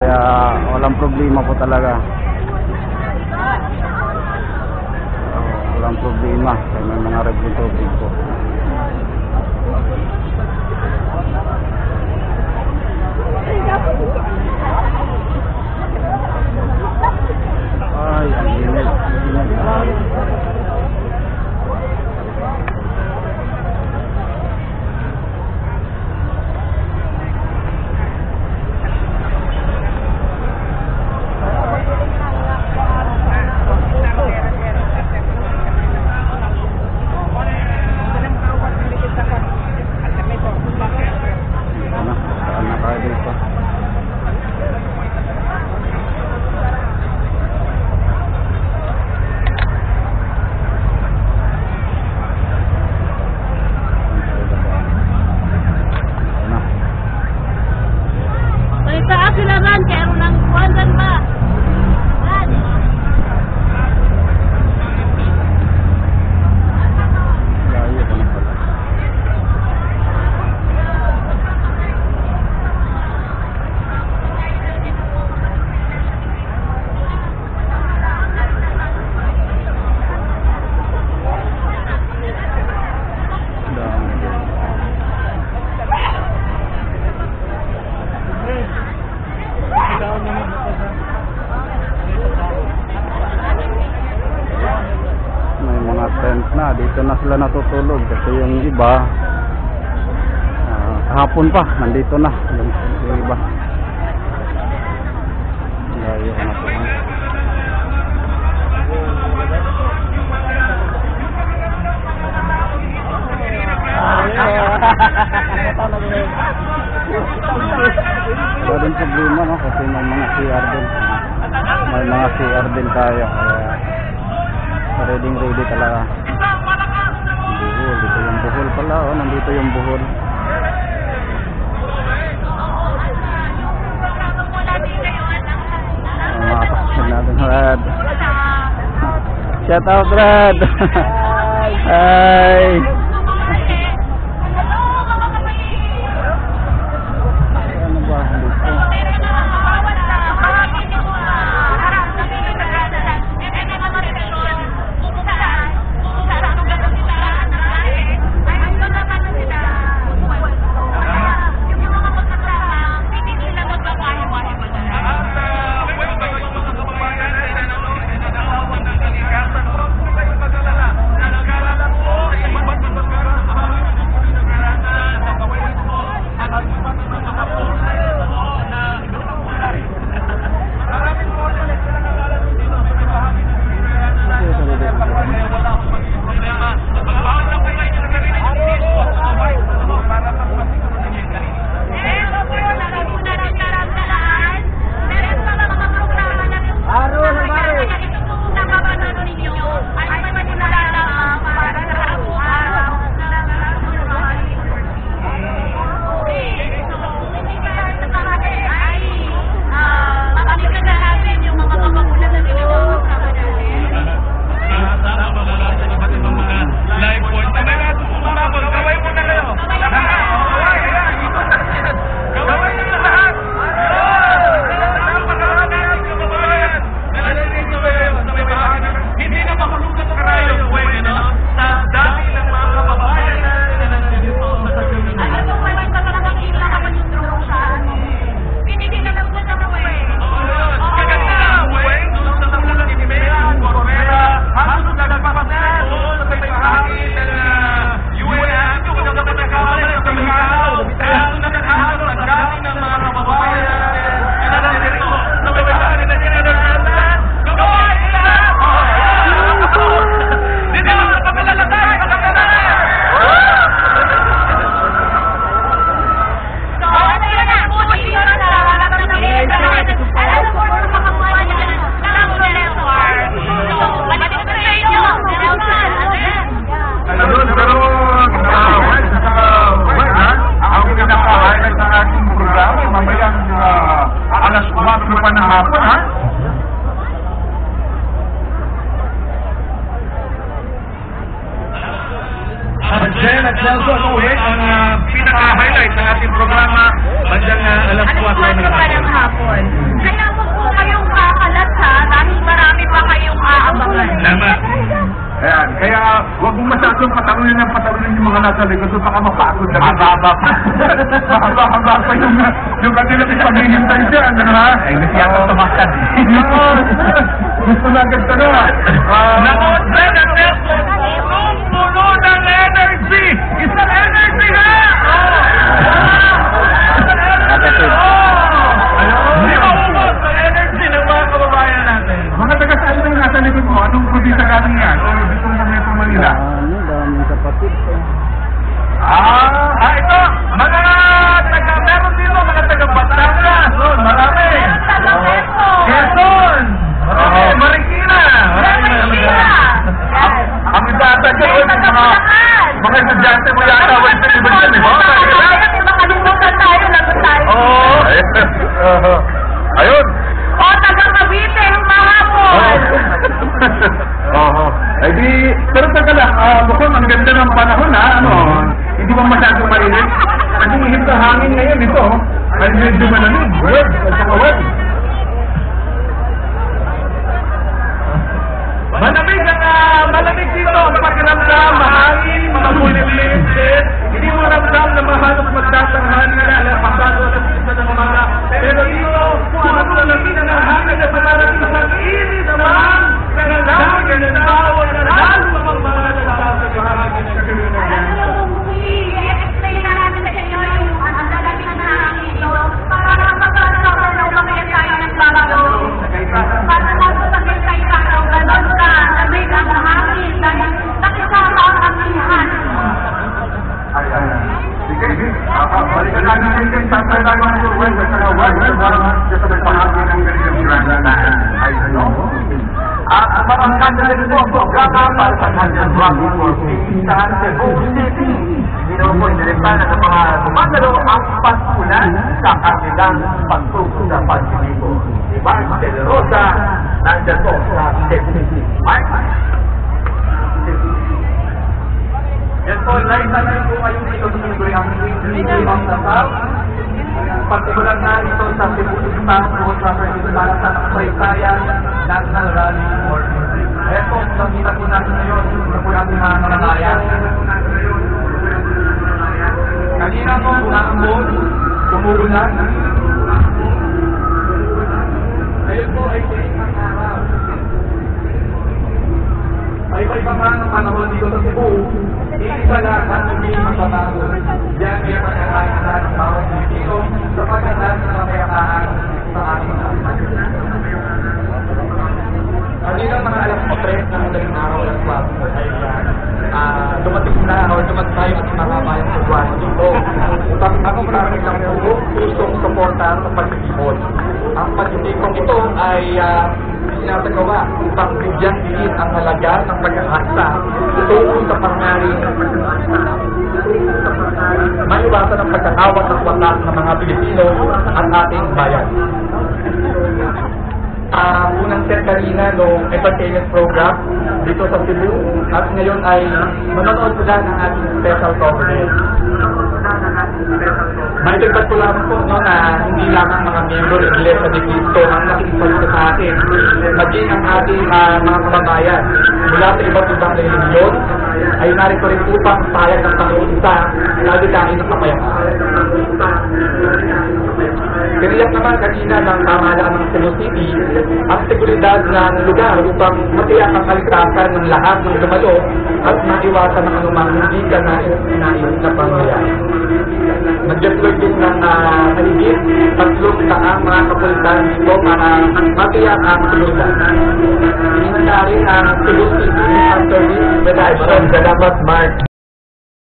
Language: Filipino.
Kaya walang problema po talaga. Walang problema. Kaya may mga rebong tubig po. Ay, ang init. Dito na sila natutulog kasi yung iba kahapon pa nandito na yung iba. Layo na po. Wala din problema, no? Kasi may mga CR din. May mga CR din tayo. Kaya ready talaga. Buhol, dito yung buhol pala, oh, nandito yung buhol. Mga kapatid natin, Brad. Shout out, Brad. Hi. Ano ba dito? Jen at Nelson ulit ang pinaka-highlight ng ating programa bandang alas 4 ng hapon. mga nasa likod doon, baka mapagod na. Mahaba pa. Mahaba pa yung kanila paghihintay siya, ano ha? Ay, gusto yata tumakad. Gusto na agad ka na. Nakot na puno ng energy! Isang energy na! Hindi maubos ang energy ng mga kababayan natin. Mga taga-saan na yung nasa likod mo? Anong probinsya galing yan? O dito sa Metro Manila? Daming kapatid. Ito! Mga taga, meron dito, mga taga-Batangas. Marami. Quezon! Marikina! Ang data dyan, mga estudyante mo yata, Western Division, eh. Makalimutan tayo, lagot tayo. Ayun! Taga Cavite, humahapon. Ay di, pero taga lang, mukhang ang ganda ng panahon ha, hindi ba masyadong mainit? Kasi ihip ng hangin ngayon ito, ay medyo malamig, wet, at saka wet. Malamig dito ang pakiramdam, mahangin, makulit-lit, hindi mo ramdam na mahalos magdatanghal na lang, pasado at isa ng umaga. Pero dito, kung ano malamig na hangin na pararating sa init naman, nanganangin na tawag na lalo ang mga nagtatawag sa hangin na kagawin. I-explain na namin sa inyo yung ang lalaki na hangin ito para magkakaroon na umakit tayo ng bago. Para magpapagay tayo sa ganon ka, lamig ang hangin dahil nakisama ang amihan. Sige, balikan natin natin sa tayo ng surway sa kawag sa pagpahagi ng ganitong granda. Ay, ano? At ang kandang ito ang programa para sa kanyang bago for Pinsan Cebu City. Ginawa po indirektan ng mga gumagalo ang pagkunan sa kanilang pagtuko sa pagkinipo. Si Mark De La Rosa, nandyan po sa Cebu City. Mark? Yan po, naitanin po kayo dito sa Cebu ang Limang Nasal. Partikular na ito sa Cebu City Passport para sa Paysaya National Rally for Music. Ayan po, nakita po natin ngayon na po natin mga kababayan. Kanina po, nakambon, tumugulan. Ngayon po ay iba-iba man ang panahon dito sa Cebu, iisa lang ang hindi magbabago. Yan ay pagkakaisa ng bawat Pilipino sa pagkakaisa ng kapayapaan sa ating bansa. Kanina mga alas 3 ng madaling araw alas 4 ay dumating na o dumating tayo at makabayang pagwan dito. Upang makita ng pusong suporta sa pagkikipon. Ang pagkikipon ito ay sinasagawa upang bigyan din ang halaga ng pagkakasa tungo sa pangaring maiwasan ang pagkakawat at watak ng mga Pilipino at ating bayan. Unang set kanina noong entertainment program dito sa Cebu at ngayon ay manonood sila ng ating special coverage. Maitagpad ko lamang po na hindi lamang mga miyembro ng Iglesia ni Cristo ang nakikisalita sa atin, maging ang ating mga kababayan mula sa iba't ibang religiyon ay narito rin upang payag ng Panginoon isa nagdikain ng kapayapaan. Tiniyak naman kanina ng pamahalaan ng Cebu City ang seguridad ng lugar upang matiyak ang kaligtasan ng lahat ng dumalo at maiwasan ang anumang hindi ka nais na pangyayari. Nag-deploy din ng haligit 300 mga kapulisan dito para matiyak ang seguridad. Inangyari ang Cebu City Service Federation. Salamat, Mark.